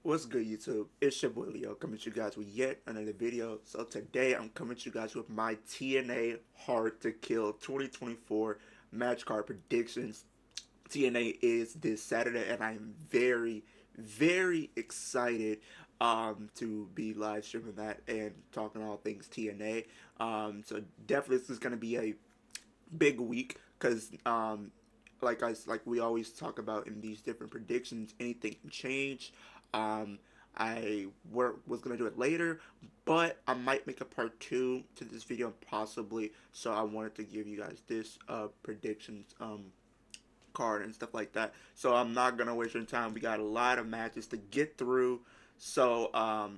What's good, YouTube? It's your boy Leo coming to you guys with yet another video. So today I'm coming to you guys with my TNA Hard to Kill 2024 match card predictions. TNA is this Saturday, and I'm very excited to be live streaming that and talking all things TNA. So definitely this is going to be a big week because like we always talk about in these different predictions, anything can change. Um, was gonna do it later, but I might make a part two to this video possibly. So I wanted to give you guys this predictions card and stuff like that. So I'm not gonna waste your time. We got a lot of matches to get through. So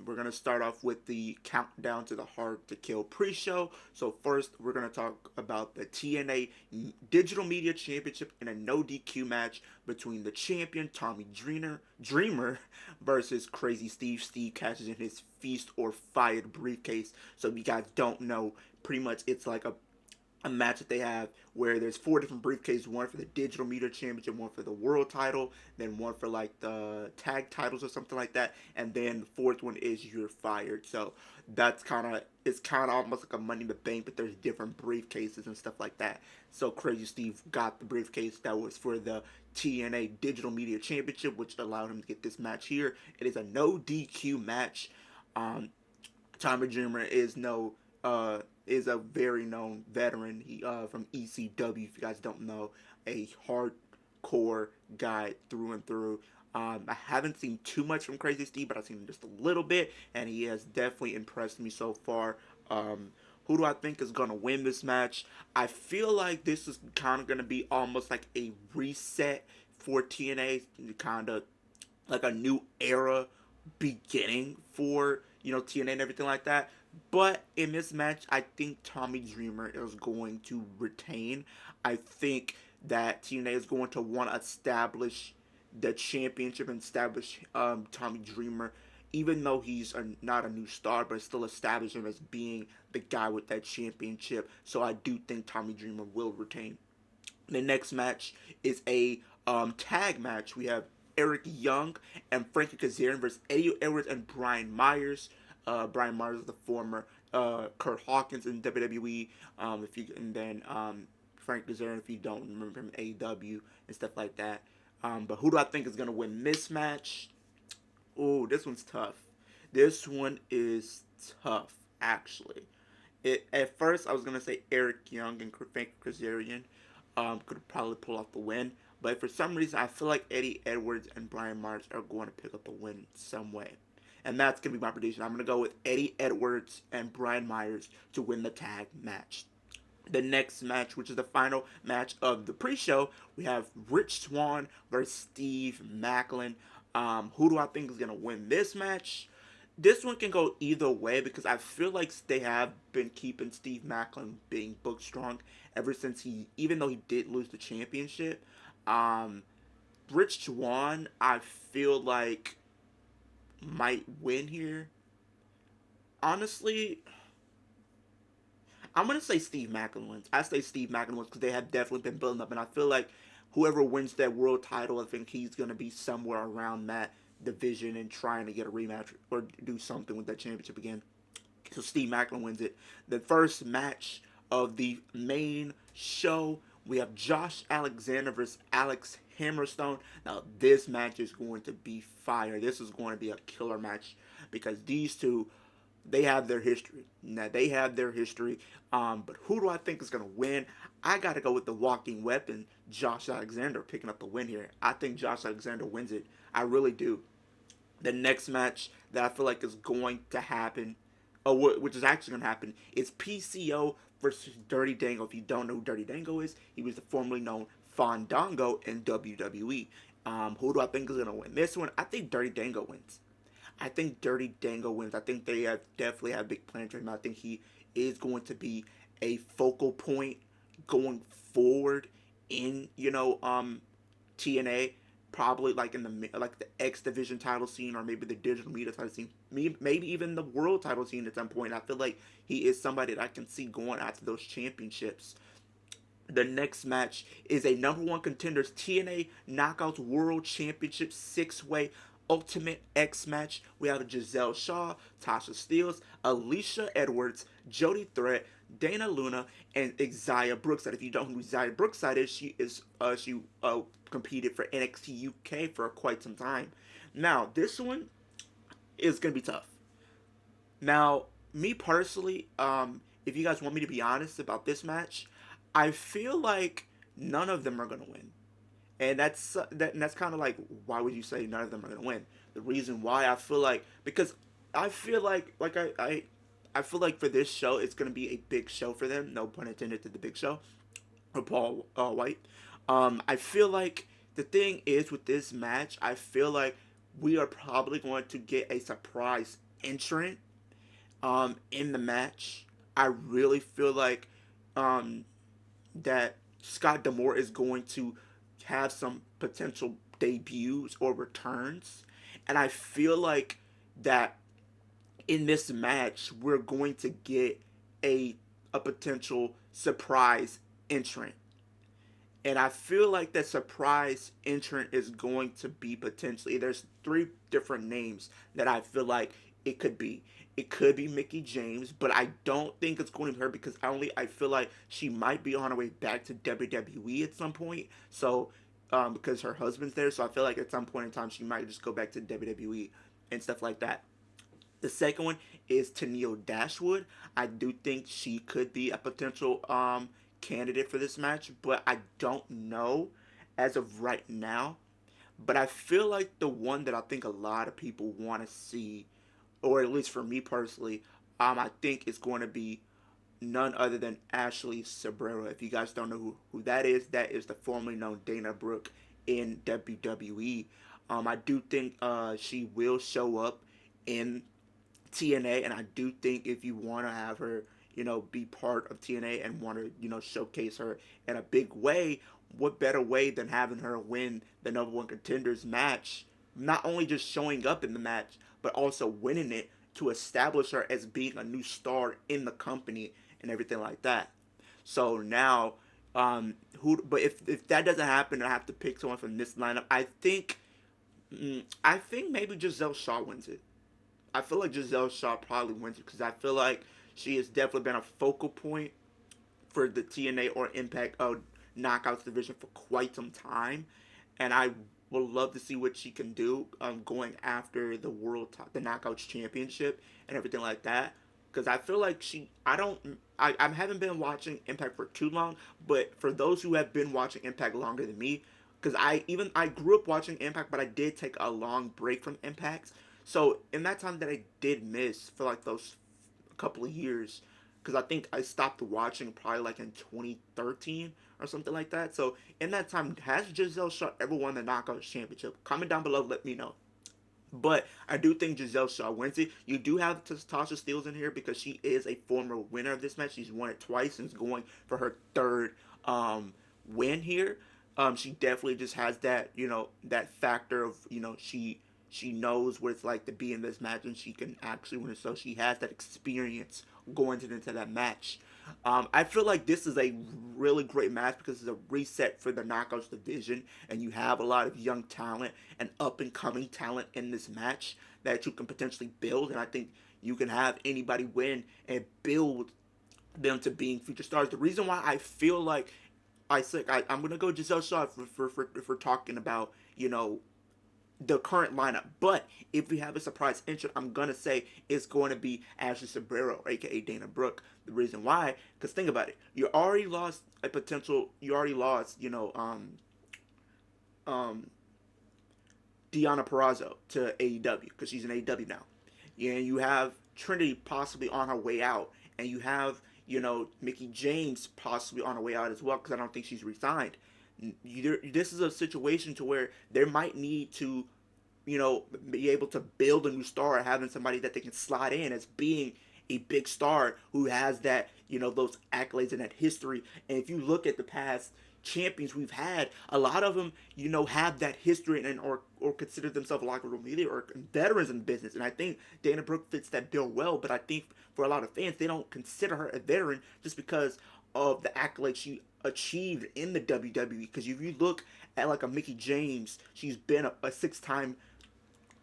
we're gonna start off with the countdown to the Hard to Kill pre-show. So first, we're gonna talk about the TNA Digital Media Championship in a no DQ match between the champion Tommy Dreamer versus Crazy Steve. Steve catches in his Feast or Fired briefcase. So if you guys don't know, pretty much it's like a match that they have where there's four different briefcases, one for the digital media championship, one for the world title, then one for like the tag titles or something like that, and then the fourth one is you're fired. So that's kind of almost like a money in the bank, but there's different briefcases and stuff like that. So Crazy Steve got the briefcase that was for the TNA Digital Media Championship, which allowed him to get this match here. It is a no DQ match. um Tommy Dreamer is a very known veteran. He from ECW. If you guys don't know, a hardcore guy through and through. I haven't seen too much from Crazy Steve, but I've seen just a little bit, and he has definitely impressed me so far. Who do I think is gonna win this match? I feel like this is kind of gonna be almost like a reset for TNA, kind of like a new era beginning for TNA and everything like that. But in this match, I think Tommy Dreamer is going to retain. I think that TNA is going to want to establish the championship and establish Tommy Dreamer, even though he's not a new star, but still establish him as being the guy with that championship. So I do think Tommy Dreamer will retain. The next match is a tag match. We have Eric Young and Frankie Kazarian versus Eddie Edwards and Brian Myers. Brian Myers is the former Kurt Hawkins in WWE. If you and then Frank Kazarian, if you don't remember him, AEW and stuff like that. But who do I think is gonna win this match? Oh, this one's tough. This one is tough, actually. At first I was gonna say Eric Young and Frank Kazarian could probably pull off the win, but for some reason I feel like Eddie Edwards and Brian Myers are going to pick up the win some way, and that's gonna be my prediction. I'm gonna go with Eddie Edwards and Brian Myers to win the tag match. The next match, which is the final match of the pre-show, we have Rich Swann versus Steve Macklin. Who do I think is gonna win this match? This one can go either way because I feel like they have been keeping Steve Macklin being booked strong ever since even though he did lose the championship. Um, Rich Swann, I feel like might win here. Honestly, I'm gonna say Steve Macklin wins. I say Steve Macklin wins because they have definitely been building up, and I feel like whoever wins that world title, I think he's gonna be somewhere around that division and trying to get a rematch or do something with that championship again. So Steve Macklin wins it. The first match of the main show, we have Josh Alexander versus Alex Hammerstone. Now this match is going to be fire. This is going to be a killer match because these two, they have their history. Now they have their history. But who do I think is going to win? I got to go with the walking weapon, Josh Alexander, picking up the win here. I think Josh Alexander wins it. I really do. The next match that I feel like is going to happen, which is actually going to happen, is PCO versus Dirty Dango. If you don't know who Dirty Dango is, he was the formerly known Fandango in WWE. Who do I think is going to win this one? I think Dirty Dango wins. I think Dirty Dango wins. I think they have definitely have big plans for him. I think he is going to be a focal point going forward in TNA, probably like in the X Division title scene or maybe the digital media title scene, maybe even the world title scene at some point. I feel like he is somebody that I can see going after those championships. The next match is a number one contenders TNA Knockouts World Championship six way. Ultimate X match, we have Giselle Shaw, Tasha Steelz, Alicia Edwards, Jody Threat, Dana Luna, and Xia Brookside. If you don't know who Xia Brookside is, she competed for NXT UK for quite some time. Now this one is gonna be tough. Now, me personally, if you guys want me to be honest about this match, I feel like none of them are gonna win. And that's kind of like, why would you say none of them are gonna win? The reason why, I feel like, because I feel like I feel like for this show it's gonna be a big show for them. No pun intended to the big show or Paul White. I feel like the thing is with this match, I feel like we are probably going to get a surprise entrant in the match. I really feel like um, that Scott D'Amore is going to have some potential debuts or returns, and I feel like that in this match we're going to get a a potential surprise entrant. And I feel like that surprise entrant is going to be potentially, there's three different names that I feel like it could be. It could be Mickie James, but I don't think it's going to be her because I feel like she might be on her way back to WWE at some point. So because her husband's there, so I feel like at some point in time she might just go back to WWE and stuff like that. The second one is Tennille Dashwood. I do think she could be a potential candidate for this match, but I don't know as of right now. But I feel like the one that I think a lot of people want to see, or at least for me personally, I think it's going to be none other than Ashley Sabrera. If you guys don't know who that is the formerly known Dana Brooke in WWE. I do think she will show up in TNA, and I do think if you want to have her, be part of TNA and want to, showcase her in a big way, what better way than having her win the number one contenders match? Not only just showing up in the match, but also winning it to establish her as being a new star in the company and everything like that. So now, But if that doesn't happen, I have to pick someone from this lineup. I think maybe Giselle Shaw wins it. I feel like Giselle Shaw probably wins it because I feel like she has definitely been a focal point for the TNA or Impact Knockouts division for quite some time, and I would love to see what she can do going after the Knockouts Championship and everything like that. Because I feel like I haven't been watching Impact for too long, but for those who have been watching Impact longer than me, because I grew up watching Impact, but I did take a long break from Impact. So in that time that I did miss for like those couple of years, because I think I stopped watching probably like in 2013 or something like that. So in that time, has Giselle Shaw ever won the Knockouts Championship? Comment down below, let me know. But I do think Giselle Shaw wins it. You do have Tasha Steelz in here because she is a former winner of this match. She's won it twice and is going for her third win here. She definitely just has that, that factor of, she knows what it's like to be in this match and she can actually win it. So she has that experience going into that match. I feel like this is a really great match because it's a reset for the Knockouts division, and you have a lot of young talent and up and coming talent in this match that you can potentially build. And I think you can have anybody win and build them to being future stars. The reason why I feel like I'm gonna go Giselle Shaw for talking about the current lineup. But if we have a surprise entrant, I'm gonna say it's going to be Ashley Sabrero, aka Dana Brooke. The reason why, because think about it, you already lost a potential. You already lost, um, Deonna Purrazzo to AEW because she's in AEW now. Yeah, and you have Trinity possibly on her way out, and you have Mickie James possibly on her way out as well because I don't think she's resigned. This is a situation to where there might need to be able to build a new star, having somebody that they can slot in as being a big star who has that, those accolades and that history. And if you look at the past champions we've had, a lot of them, have that history and or consider themselves locker room leader or veterans in business. And I think Dana Brooke fits that bill well. But I think for a lot of fans, they don't consider her a veteran just because of the accolades she achieved in the WWE. Because if you look at like a Mickie James, she's been a six-time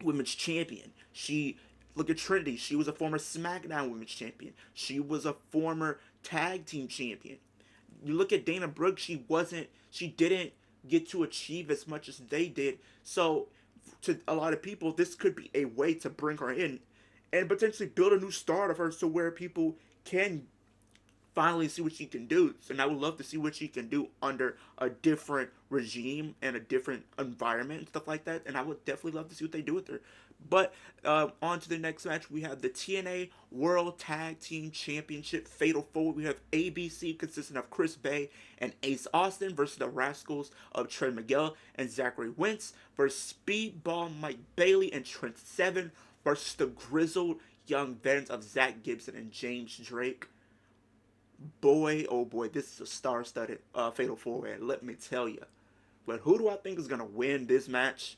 women's champion. She look at Trinity. She was a former SmackDown women's champion. She was a former tag team champion. You look at Dana Brooke. She wasn't. She didn't get to achieve as much as they did. So, to a lot of people, this could be a way to bring her in and potentially build a new start of her, so where people can finally see what she can do. So now I would love to see what she can do under a different regime and a different environment and stuff like that. And I would definitely love to see what they do with her. But on to the next match, we have the TNA World Tag Team Championship Fatal 4. We have ABC consisting of Chris Bay and Ace Austin versus the Rascals of Trey Miguel and Zachary Wentz versus Speedball Mike Bailey and Trent Seven versus the grizzled young veterans of Zach Gibson and James Drake. Boy, oh boy, this is a star-studded Fatal 4-way, let me tell you. But who do I think is going to win this match?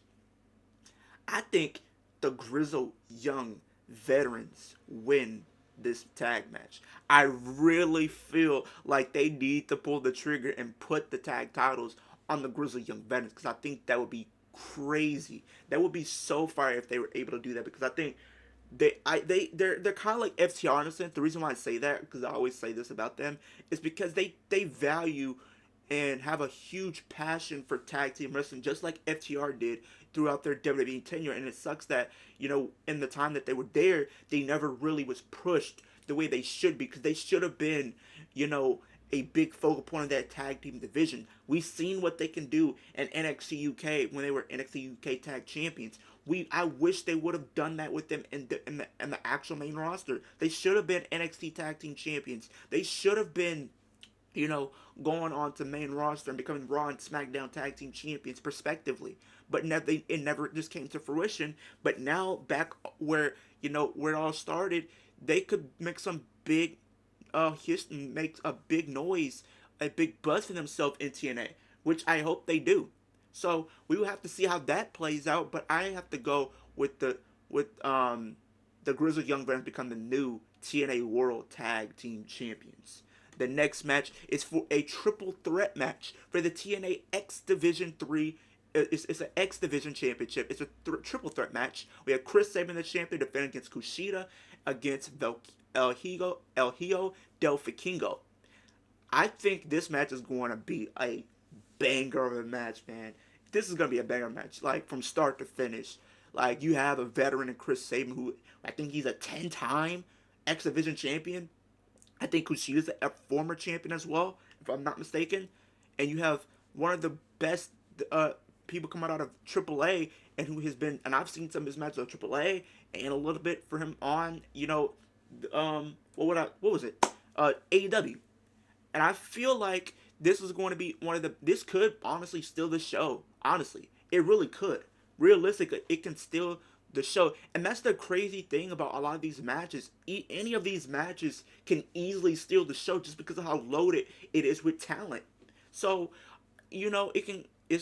I think the grizzled young veterans win this tag match. I really feel like they need to pull the trigger and put the tag titles on the grizzled young veterans, because I think that would be crazy. That would be so fire if they were able to do that, because I think they're kind of like FTR in a sense. The reason why I say that, because I always say this about them, is because they value and have a huge passion for tag team wrestling, just like FTR did throughout their WWE tenure. And it sucks that, you know, in the time that they were there, they never really was pushed the way they should be, because they should have been, you know, a big focal point of that tag team division. We've seen what they can do in NXT UK when they were NXT UK tag champions. I wish they would have done that with them in the actual main roster. They should have been NXT tag team champions. They should have been, you know, going on to main roster and becoming Raw and SmackDown tag team champions prospectively. But it never just came to fruition. But now back where, you know, where it all started, they could make some big history, make a big noise, a big buzz for themselves in TNA, which I hope they do. So we will have to see how that plays out. But I have to go with the Grizzled Young Veterans become the new TNA World Tag Team Champions. The next match is for a triple threat match for the TNA X Division 3. It's an X Division Championship. It's a triple threat match. We have Chris Sabin, the champion, defending against Kushida, against El Hijo del Vikingo. I think this match is going to be a banger of a match, man. This is going to be a banger match, like from start to finish. Like, you have a veteran in Chris Sabin, who I think he's a 10-time X Division champion. I think Kushida's a former champion as well, if I'm not mistaken. And you have one of the best people coming out of AAA, and who has been, and I've seen some of his matches on AAA, and a little bit for him on, you know, what was it? AEW. And I feel like this is going to be this could honestly steal the show. Honestly, it really could. Realistically, it can steal the show. And that's the crazy thing about a lot of these matches. Any of these matches can easily steal the show just because of how loaded it is with talent. So, you know,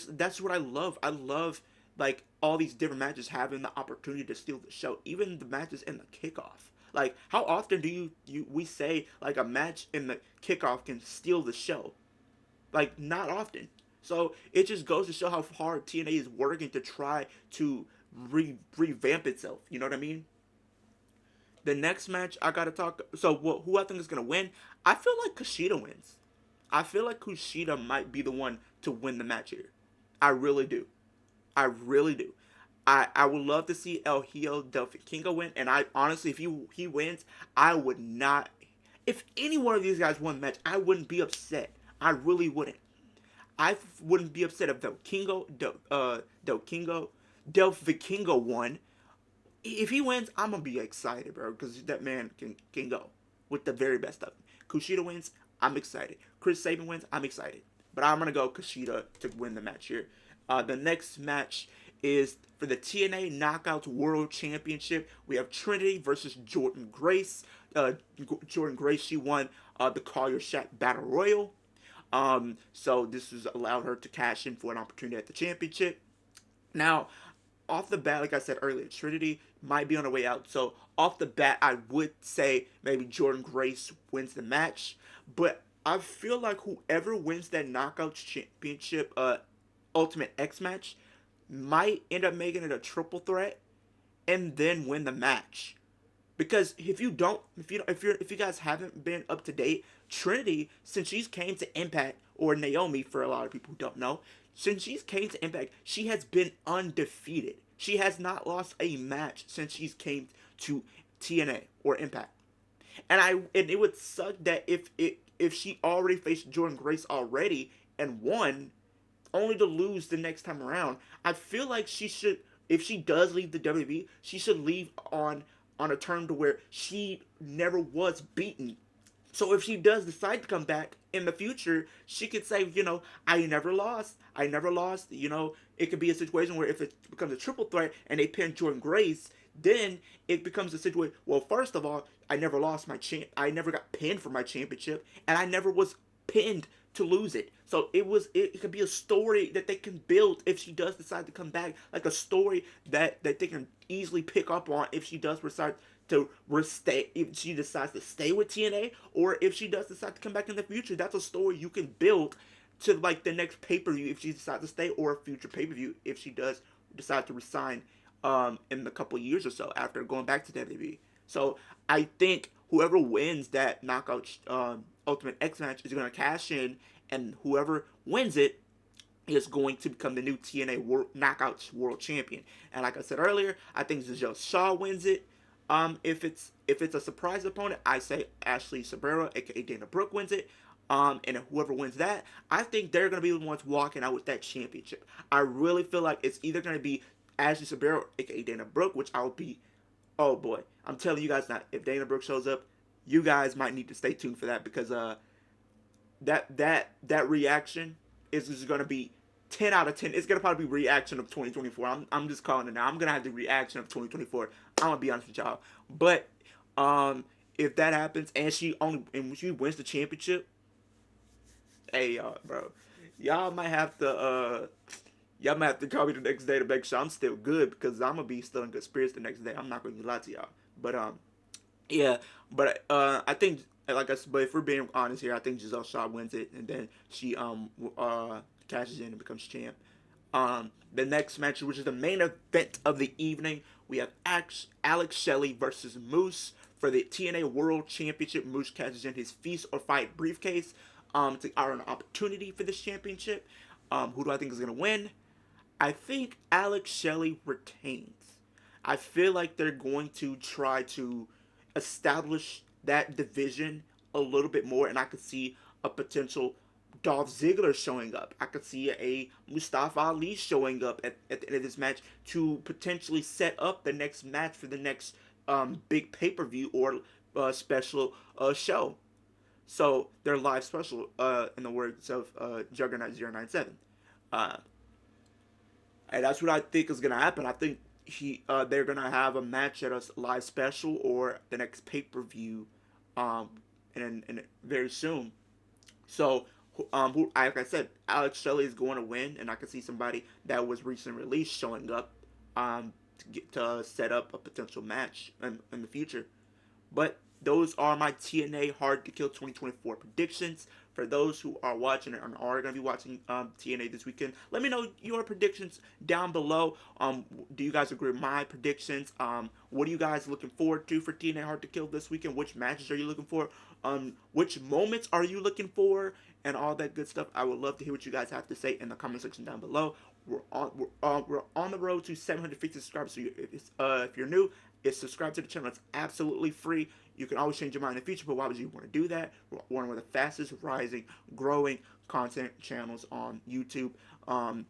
that's what I love. I love, like, all these different matches having the opportunity to steal the show. Even the matches in the kickoff. Like, how often do we say, like, a match in the kickoff can steal the show? Like, not often. So it just goes to show how hard TNA is working to try to revamp itself. You know what I mean? The next match I gotta talk. So who I think is gonna win? I feel like Kushida wins. I feel like Kushida might be the one to win the match here. I really do. I really do. I would love to see El Hijo del Vikingo win, and I honestly, if he wins, I would not. If any one of these guys won the match, I wouldn't be upset. I really wouldn't. I wouldn't be upset if Del Vikingo won. If he wins, I'm gonna be excited, bro, because that man can go with the very best of him. Kushida wins, I'm excited. Chris Sabin wins, I'm excited. But I'm gonna go Kushida to win the match here. The next match is for the TNA Knockouts World Championship. We have Trinity versus Jordynne Grace. Jordynne Grace, she won the Call Your Shot Battle Royal. So this has allowed her to cash in for an opportunity at the championship. Now, off the bat, like I said earlier, Trinity might be on her way out. So off the bat, I would say maybe Jordynne Grace wins the match. But I feel like whoever wins that Knockouts Championship Ultimate X match might end up making it a triple threat. and then win the match. Because if you guys haven't been up to date, Trinity, since she's came to Impact, or Naomi for a lot of people who don't know, since she's came to Impact, she has been undefeated. She has not lost a match since she's came to TNA or Impact. And it would suck that if she already faced Jordan Grace already and won, only to lose the next time around. I feel like she should, if she does leave the WWE, she should leave on a term to where she never was beaten. So if she does decide to come back in the future, she could say, I never lost. I never lost. It could be a situation where if it becomes a triple threat and they pin Jordan Grace, then it becomes a situation. Well, first of all, I never lost my champ. I never got pinned for my championship, and I never was pinned to lose it. So it could be a story that they can build if she does decide to come back, like a story that they can easily pick up on if she does decide to stay, if she decides to stay with TNA, or if she does decide to come back in the future. That's a story you can build to like the next pay-per-view if she decides to stay, or a future pay-per-view if she does decide to resign in a couple of years or so after going back to WWE. So I think whoever wins that knockout Ultimate X match is going to cash in, and whoever wins it is going to become the new TNA Knockouts World Champion. And like I said earlier, I think Giselle Shaw wins it. If it's a surprise opponent, I say Ashley Sabero, aka Dana Brooke, wins it. And whoever wins that, I think they're gonna be the ones walking out with that championship. I really feel like it's either gonna be Ashley Sabero, aka Dana Brooke, which I'll be. Oh boy, I'm telling you guys now, if Dana Brooke shows up, you guys might need to stay tuned for that, because that reaction is just gonna be 10 out of 10. It's gonna probably be reaction of 2024. I'm just calling it now. I'm gonna have the reaction of 2024. I'm gonna be honest with y'all. But if that happens and she wins the championship, hey y'all, bro, y'all might have to y'all might have to call me the next day to make sure I'm still good, because I'm gonna be still in good spirits the next day. I'm not gonna lie to y'all. But yeah, but I think, like I said, but if we're being honest here, I think Giselle Shaw wins it, and then she cashes in and becomes champ. The next match, which is the main event of the evening, we have Alex Shelley versus Moose for the TNA World Championship. Moose cashes in his Feast or Fight briefcase to earn an opportunity for this championship. Who do I think is gonna win? I think Alex Shelley retains. I feel like they're going to try to establish that division a little bit more, and I could see a potential Dolph Ziggler showing up. I could see a Mustafa Ali showing up at the end of this match to potentially set up the next match for the next big pay per view or special show. So their live special, in the words of Juggernaut 097. Uh, and that's what I think is gonna happen. I think they're gonna have a match at a live special or the next pay per view, um, and very soon. So, like I said, Alex Shelley is going to win, and I can see somebody that was recently released showing up, to set up a potential match in the future. But those are my TNA Hard to Kill 2024 predictions. For those who are watching and are going to be watching TNA this weekend, let me know your predictions down below. Do you guys agree with my predictions? What are you guys looking forward to for TNA Hard to Kill this weekend? Which matches are you looking for? Which moments are you looking for? And all that good stuff. I would love to hear what you guys have to say in the comment section down below. We're on the road to 750 subscribers. So if you're new, it's subscribe to the channel. It's absolutely free. You can always change your mind in the future, but why would you want to do that? We're one of the fastest rising, growing content channels on YouTube. I'm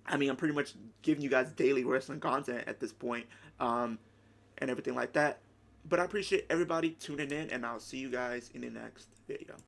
pretty much giving you guys daily wrestling content at this point, and everything like that. But I appreciate everybody tuning in, and I'll see you guys in the next video.